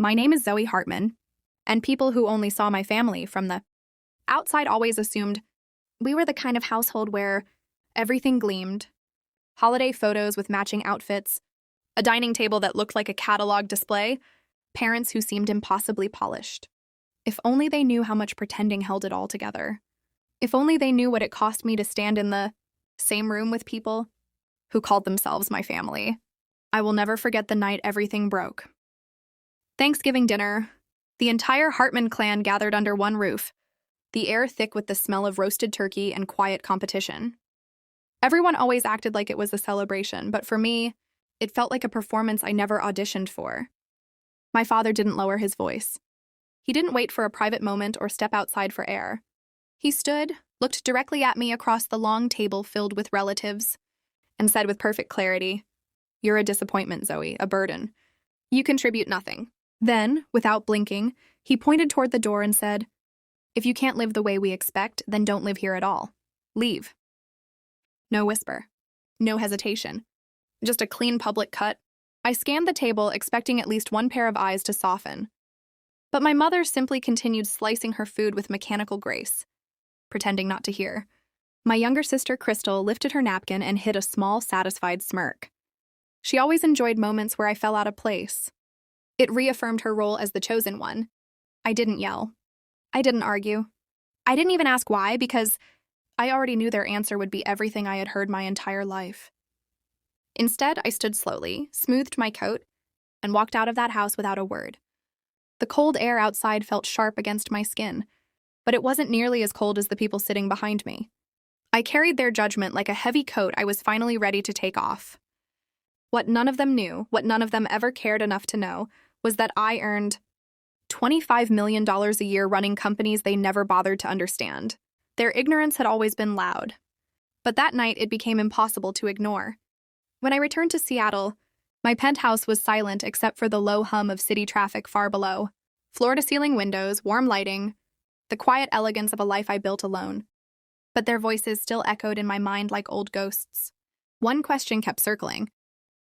My name is Zoe Hartman, and people who only saw my family from the outside always assumed we were the kind of household where everything gleamed. Holiday photos with matching outfits, a dining table that looked like a catalog display, parents who seemed impossibly polished. If only they knew how much pretending held it all together. If only they knew what it cost me to stand in the same room with people who called themselves my family. I will never forget the night everything broke. Thanksgiving dinner. The entire Hartman clan gathered under one roof, the air thick with the smell of roasted turkey and quiet competition. Everyone always acted like it was a celebration, but for me, it felt like a performance I never auditioned for. My father didn't lower his voice. He didn't wait for a private moment or step outside for air. He stood, looked directly at me across the long table filled with relatives, and said with perfect clarity, "You're a disappointment, Zoe, a burden. You contribute nothing." Then, without blinking, he pointed toward the door and said, "If you can't live the way we expect, then don't live here at all. Leave." No whisper. No hesitation. Just a clean public cut. I scanned the table, expecting at least one pair of eyes to soften. But my mother simply continued slicing her food with mechanical grace, pretending not to hear. My younger sister, Crystal, lifted her napkin and hid a small, satisfied smirk. She always enjoyed moments where I fell out of place. It reaffirmed her role as the chosen one. I didn't yell. I didn't argue. I didn't even ask why, because I already knew their answer would be everything I had heard my entire life. Instead, I stood slowly, smoothed my coat, and walked out of that house without a word. The cold air outside felt sharp against my skin, but it wasn't nearly as cold as the people sitting behind me. I carried their judgment like a heavy coat I was finally ready to take off. What none of them knew, what none of them ever cared enough to know, was that I earned $25 million a year running companies they never bothered to understand. Their ignorance had always been loud. But that night it became impossible to ignore. When I returned to Seattle, my penthouse was silent except for the low hum of city traffic far below. Floor-to-ceiling windows, warm lighting, the quiet elegance of a life I built alone. But their voices still echoed in my mind like old ghosts. One question kept circling.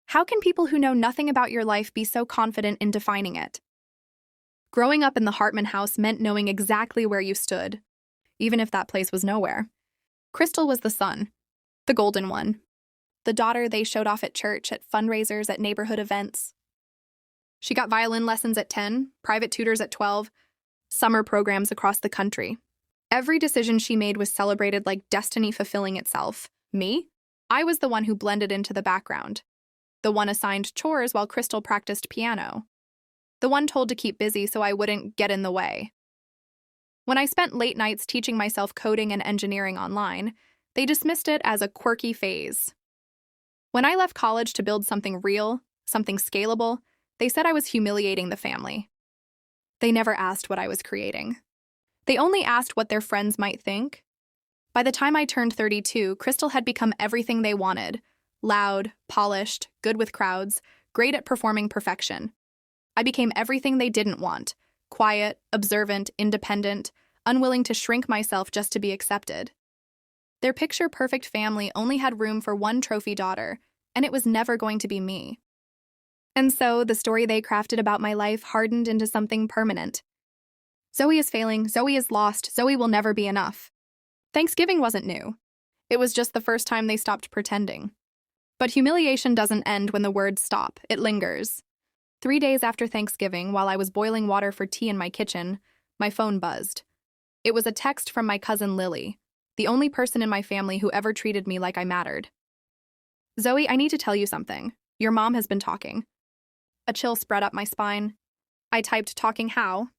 How can people who know nothing about your life be so confident in defining it? Growing up in the Hartman house meant knowing exactly where you stood, even if that place was nowhere. Crystal was the son, the golden one, the daughter they showed off at church, at fundraisers, at neighborhood events. She got violin lessons at 10, private tutors at 12, summer programs across the country. Every decision she made was celebrated like destiny fulfilling itself. Me? I was the one who blended into the background. The one assigned chores while Crystal practiced piano. The one told to keep busy so I wouldn't get in the way. When I spent late nights teaching myself coding and engineering online, they dismissed it as a quirky phase. When I left college to build something real, something scalable, they said I was humiliating the family. They never asked what I was creating. They only asked what their friends might think. By the time I turned 32, Crystal had become everything they wanted. Loud, polished, good with crowds, great at performing perfection. I became everything they didn't want. Quiet, observant, independent, unwilling to shrink myself just to be accepted. Their picture-perfect family only had room for one trophy daughter, and it was never going to be me. And so, the story they crafted about my life hardened into something permanent. Zoe is failing, Zoe is lost, Zoe will never be enough. Thanksgiving wasn't new. It was just the first time they stopped pretending. But humiliation doesn't end when the words stop, it lingers. 3 days after Thanksgiving, while I was boiling water for tea in my kitchen, my phone buzzed. It was a text from my cousin Lily, the only person in my family who ever treated me like I mattered. "Zoe, I need to tell you something. Your mom has been talking." A chill spread up my spine. I typed, "Talking how?"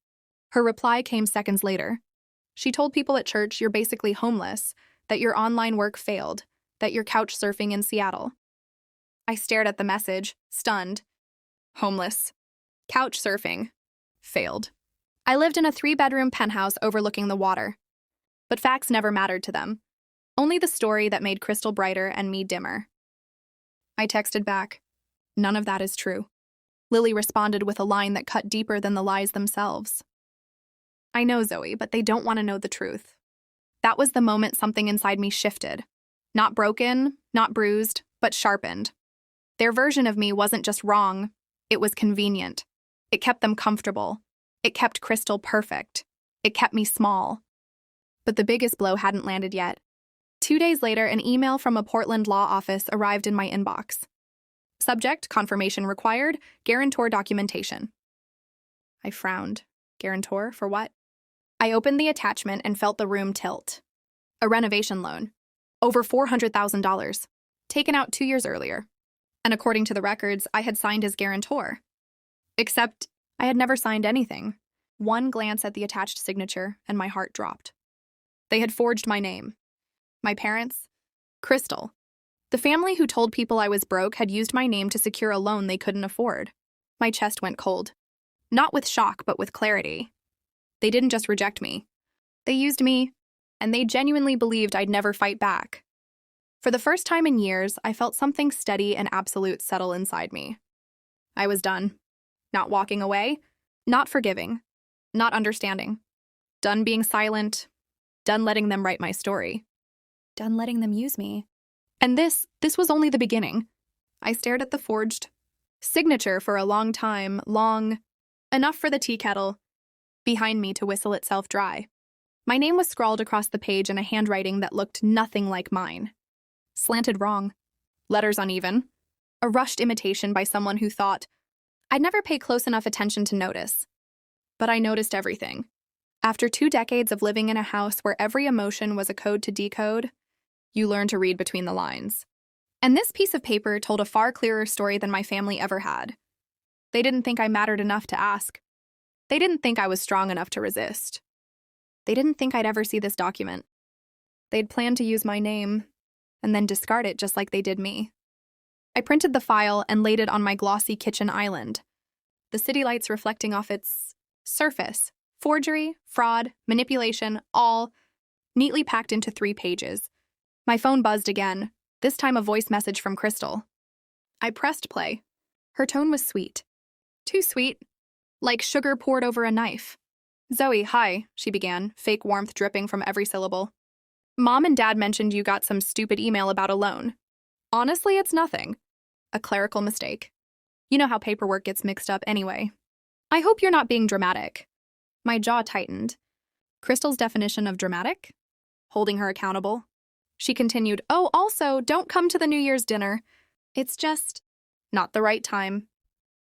Her reply came seconds later. She told people at church you're basically homeless, that your online work failed, that you're couch surfing in Seattle. I stared at the message, stunned. Homeless. Couch surfing. Failed. I lived in a 3-bedroom penthouse overlooking the water. But facts never mattered to them. Only the story that made Crystal brighter and me dimmer. I texted back, "None of that is true." Lily responded with a line that cut deeper than the lies themselves. "I know, Zoe, but they don't want to know the truth." That was the moment something inside me shifted. Not broken, not bruised, but sharpened. Their version of me wasn't just wrong, it was convenient. It kept them comfortable. It kept Crystal perfect. It kept me small. But the biggest blow hadn't landed yet. 2 days later, an email from a Portland law office arrived in my inbox. Subject, confirmation required, guarantor documentation. I frowned. Guarantor for what? I opened the attachment and felt the room tilt. A renovation loan. Over $400,000. Taken out 2 years earlier. And according to the records, I had signed as guarantor. Except I had never signed anything. One glance at the attached signature, and my heart dropped. They had forged my name. My parents? Crystal. The family who told people I was broke had used my name to secure a loan they couldn't afford. My chest went cold. Not with shock, but with clarity. They didn't just reject me. They used me, and they genuinely believed I'd never fight back. For the first time in years, I felt something steady and absolute settle inside me. I was done. Not walking away, not forgiving, not understanding. Done being silent, done letting them write my story. Done letting them use me. And this was only the beginning. I stared at the forged signature for a long time, long enough for the tea kettle behind me to whistle itself dry. My name was scrawled across the page in a handwriting that looked nothing like mine. Slanted wrong. Letters uneven. A rushed imitation by someone who thought I'd never pay close enough attention to notice. But I noticed everything. After 2 decades of living in a house where every emotion was a code to decode, you learn to read between the lines. And this piece of paper told a far clearer story than my family ever had. They didn't think I mattered enough to ask. They didn't think I was strong enough to resist. They didn't think I'd ever see this document. They'd planned to use my name and then discard it just like they did me. I printed the file and laid it on my glossy kitchen island, the city lights reflecting off its surface. Forgery, fraud, manipulation, all neatly packed into 3 pages. My phone buzzed again, this time a voice message from Crystal. I pressed play. Her tone was sweet. Too sweet. Like sugar poured over a knife. Zoe, hi, she began, fake warmth dripping from every syllable. Mom and Dad mentioned you got some stupid email about a loan. Honestly, it's nothing. A clerical mistake. You know how paperwork gets mixed up anyway. I hope you're not being dramatic. My jaw tightened. Crystal's definition of dramatic? Holding her accountable. She continued, oh, also, don't come to the New Year's dinner. It's just not the right time.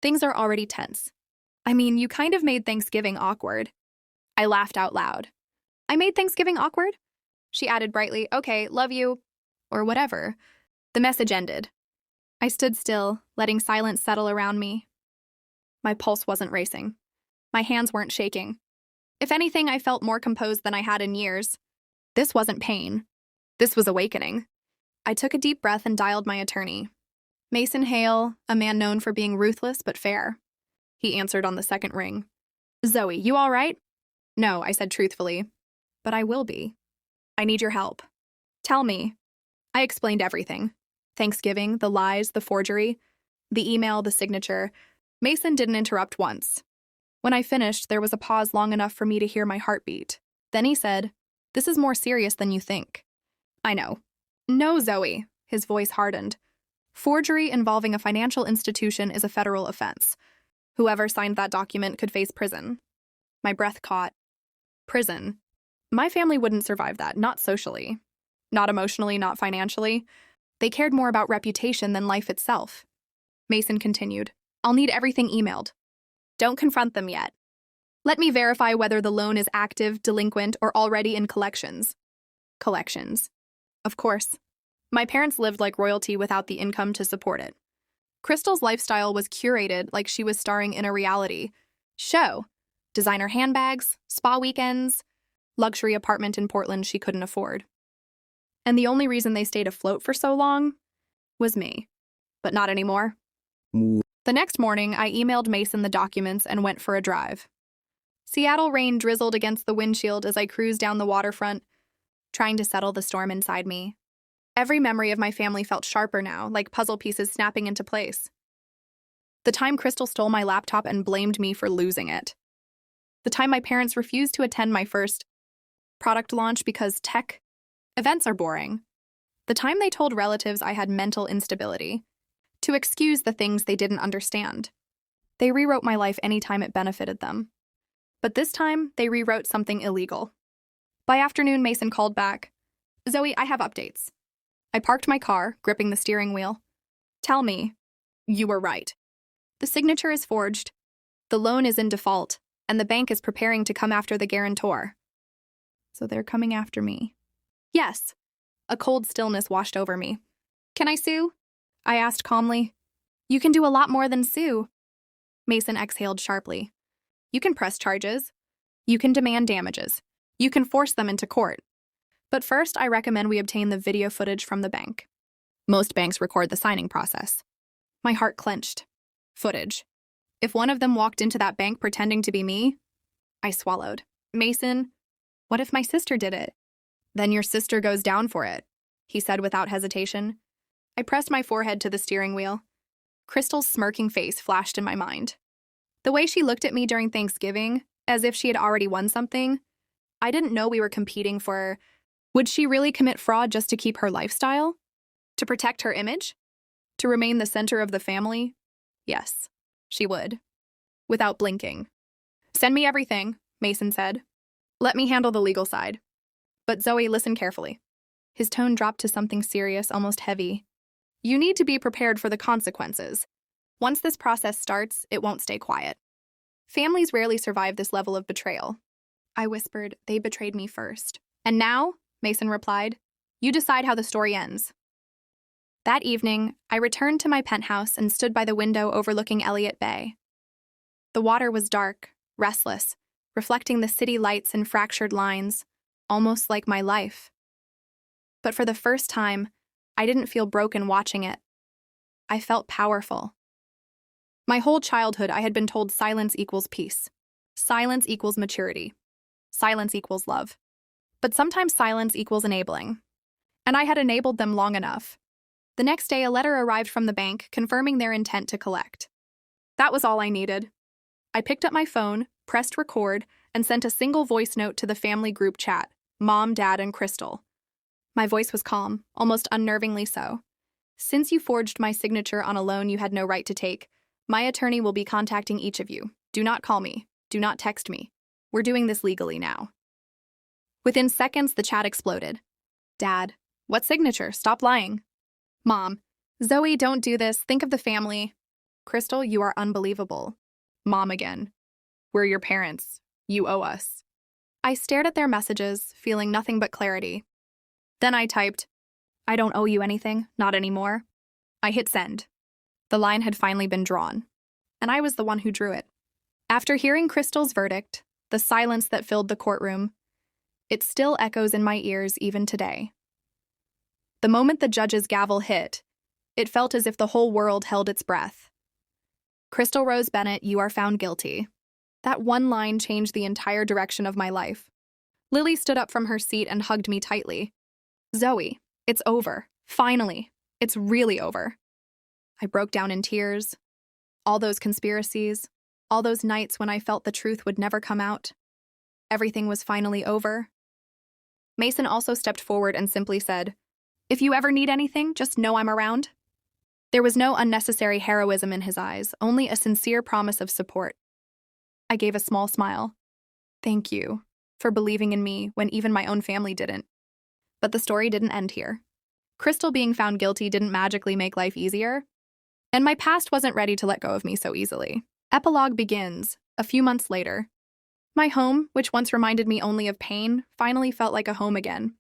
Things are already tense. I mean, you kind of made Thanksgiving awkward. I laughed out loud. I made Thanksgiving awkward? She added brightly, okay, love you, or whatever. The message ended. I stood still, letting silence settle around me. My pulse wasn't racing. My hands weren't shaking. If anything, I felt more composed than I had in years. This wasn't pain. This was awakening. I took a deep breath and dialed my attorney. Mason Hale, a man known for being ruthless but fair. He answered on the second ring. Zoe, you all right? No, I said truthfully. But I will be. I need your help. Tell me. I explained everything. Thanksgiving, the lies, the forgery, the email, the signature. Mason didn't interrupt once. When I finished, there was a pause long enough for me to hear my heartbeat. Then he said, this is more serious than you think. I know. No, Zoe. His voice hardened. Forgery involving a financial institution is a federal offense. Whoever signed that document could face prison. My breath caught. Prison. My family wouldn't survive that, not socially. Not emotionally, not financially. They cared more about reputation than life itself. Mason continued, I'll need everything emailed. Don't confront them yet. Let me verify whether the loan is active, delinquent, or already in collections. Collections. Of course. My parents lived like royalty without the income to support it. Crystal's lifestyle was curated like she was starring in a reality show. Designer handbags, spa weekends, luxury apartment in Portland she couldn't afford. And the only reason they stayed afloat for so long was me. But not anymore. The next morning, I emailed Mason the documents and went for a drive. Seattle rain drizzled against the windshield as I cruised down the waterfront, trying to settle the storm inside me. Every memory of my family felt sharper now, like puzzle pieces snapping into place. The time Crystal stole my laptop and blamed me for losing it. The time my parents refused to attend my first product launch because tech events are boring. The time they told relatives I had mental instability to excuse the things they didn't understand. They rewrote my life anytime it benefited them. But this time, they rewrote something illegal. By afternoon, Mason called back. Zoe, I have updates. I parked my car, gripping the steering wheel. Tell me. You were right. The signature is forged. The loan is in default, and the bank is preparing to come after the guarantor. So they're coming after me. Yes. A cold stillness washed over me. Can I sue? I asked calmly. You can do a lot more than sue. Mason exhaled sharply. You can press charges. You can demand damages. You can force them into court. But first, I recommend we obtain the video footage from the bank. Most banks record the signing process. My heart clenched. Footage. If one of them walked into that bank pretending to be me, I swallowed. Mason, what if my sister did it? Then your sister goes down for it, he said without hesitation. I pressed my forehead to the steering wheel. Crystal's smirking face flashed in my mind. The way she looked at me during Thanksgiving, as if she had already won something, I didn't know we were competing for. Would she really commit fraud just to keep her lifestyle? To protect her image? To remain the center of the family? Yes, she would. Without blinking. Send me everything, Mason said. Let me handle the legal side. But Zoe, listen carefully. His tone dropped to something serious, almost heavy. You need to be prepared for the consequences. Once this process starts, it won't stay quiet. Families rarely survive this level of betrayal. I whispered, they betrayed me first. And now, Mason replied, you decide how the story ends. That evening, I returned to my penthouse and stood by the window overlooking Elliott Bay. The water was dark, restless, reflecting the city lights in fractured lines, almost like my life. But for the first time, I didn't feel broken watching it. I felt powerful. My whole childhood, I had been told silence equals peace. Silence equals maturity. Silence equals love. But sometimes silence equals enabling. And I had enabled them long enough. The next day, a letter arrived from the bank confirming their intent to collect. That was all I needed. I picked up my phone, pressed record, and sent a single voice note to the family group chat, Mom, Dad, and Crystal. My voice was calm, almost unnervingly so. Since you forged my signature on a loan you had no right to take, my attorney will be contacting each of you. Do not call me. Do not text me. We're doing this legally now. Within seconds, the chat exploded. Dad, what signature? Stop lying. Mom, Zoe, don't do this. Think of the family. Crystal, you are unbelievable. Mom again. We're your parents. You owe us. I stared at their messages, feeling nothing but clarity. Then I typed, I don't owe you anything, not anymore. I hit send. The line had finally been drawn, and I was the one who drew it. After hearing Crystal's verdict, the silence that filled the courtroom, it still echoes in my ears even today. The moment the judge's gavel hit, it felt as if the whole world held its breath. Crystal Rose Bennett, you are found guilty. That one line changed the entire direction of my life. Lily stood up from her seat and hugged me tightly. Zoe, it's over. Finally, it's really over. I broke down in tears. All those conspiracies, all those nights when I felt the truth would never come out. Everything was finally over. Mason also stepped forward and simply said, if you ever need anything, just know I'm around. There was no unnecessary heroism in his eyes, only a sincere promise of support. I gave a small smile. Thank you for believing in me when even my own family didn't. But the story didn't end here. Crystal being found guilty didn't magically make life easier, and my past wasn't ready to let go of me so easily. Epilogue begins, a few months later. My home, which once reminded me only of pain, finally felt like a home again.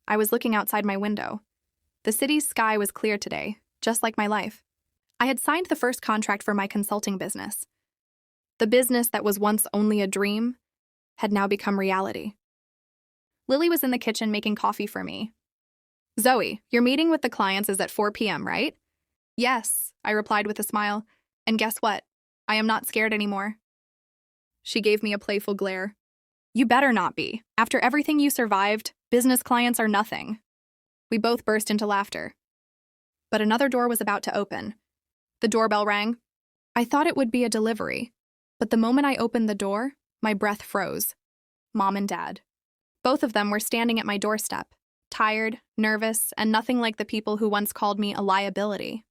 I was looking outside my window. The city's sky was clear today, just like my life. I had signed the first contract for my consulting business. The business that was once only a dream had now become reality. Lily was in the kitchen making coffee for me. Zoe, your meeting with the clients is at 4 p.m., right? Yes, I replied with a smile. And guess what? I am not scared anymore. She gave me a playful glare. You better not be. After everything you survived, business clients are nothing. We both burst into laughter. But another door was about to open. The doorbell rang. I thought it would be a delivery, but the moment I opened the door, my breath froze. Mom and Dad. Both of them were standing at my doorstep, tired, nervous, and nothing like the people who once called me a liability.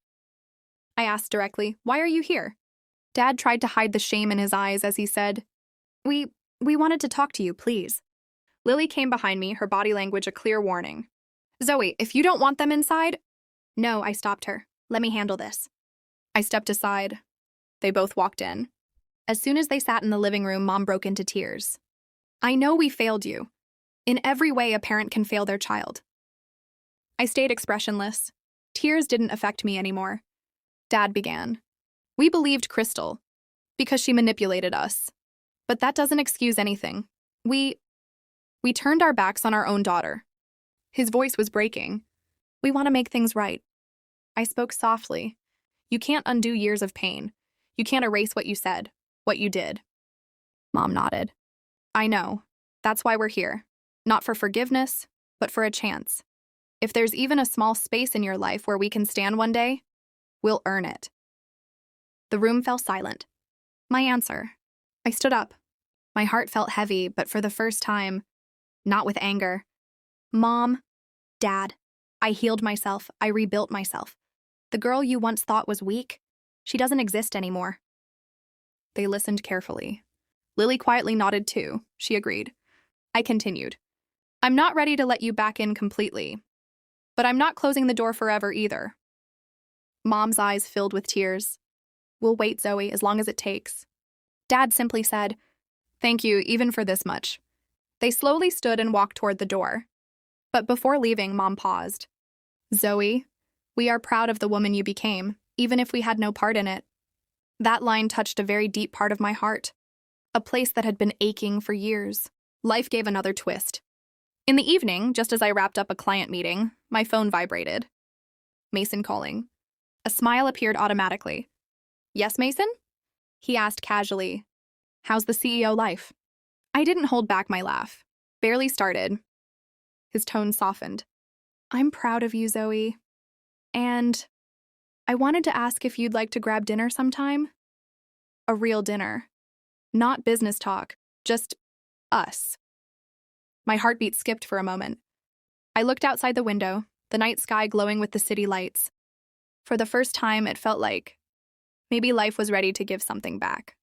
I asked directly, why are you here? Dad tried to hide the shame in his eyes as he said, We wanted to talk to you, please. Lily came behind me, her body language a clear warning. Zoe, if you don't want them inside… No, I stopped her. Let me handle this. I stepped aside. They both walked in. As soon as they sat in the living room, Mom broke into tears. I know we failed you. In every way a parent can fail their child. I stayed expressionless. Tears didn't affect me anymore. Dad began. We believed Crystal, because she manipulated us. But that doesn't excuse anything. We turned our backs on our own daughter. His voice was breaking. We want to make things right. I spoke softly. You can't undo years of pain. You can't erase what you said, what you did. Mom nodded. I know. That's why we're here. Not for forgiveness, but for a chance. If there's even a small space in your life where we can stand one day, we'll earn it. The room fell silent. My answer. I stood up. My heart felt heavy, but for the first time, not with anger. Mom, Dad, I healed myself. I rebuilt myself. The girl you once thought was weak, she doesn't exist anymore. They listened carefully. Lily quietly nodded too. She agreed. I continued. I'm not ready to let you back in completely, but I'm not closing the door forever either. Mom's eyes filled with tears. We'll wait, Zoe, as long as it takes. Dad simply said, Thank you, even for this much. They slowly stood and walked toward the door. But before leaving, Mom paused. Zoe, we are proud of the woman you became, even if we had no part in it. That line touched a very deep part of my heart, a place that had been aching for years. Life gave another twist. In the evening, just as I wrapped up a client meeting, my phone vibrated. Mason calling. A smile appeared automatically. Yes, Mason? He asked casually. How's the CEO life? I didn't hold back my laugh. Barely started. His tone softened. I'm proud of you, Zoe. And I wanted to ask if you'd like to grab dinner sometime. A real dinner. Not business talk, just us. My heartbeat skipped for a moment. I looked outside the window, the night sky glowing with the city lights. For the first time, it felt like maybe life was ready to give something back.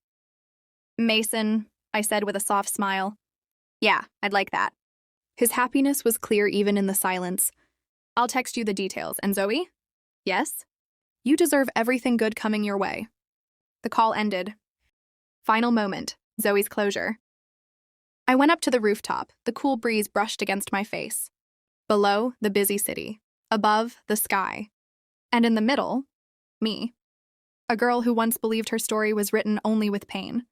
Mason, I said with a soft smile. Yeah, I'd like that. His happiness was clear even in the silence. I'll text you the details. And Zoe? Yes? You deserve everything good coming your way. The call ended. Final moment, Zoe's closure. I went up to the rooftop. The cool breeze brushed against my face. Below, the busy city. Above, the sky. And in the middle, me. A girl who once believed her story was written only with pain.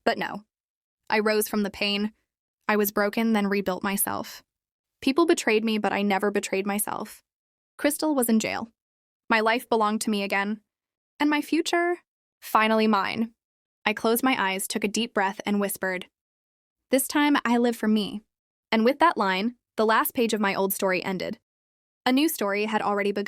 But no. I rose from the pain. I was broken, then rebuilt myself. People betrayed me, but I never betrayed myself. Crystal was in jail. My life belonged to me again. And my future? Finally mine. I closed my eyes, took a deep breath, and whispered, This time I live for me. And with that line, the last page of my old story ended. A new story had already begun.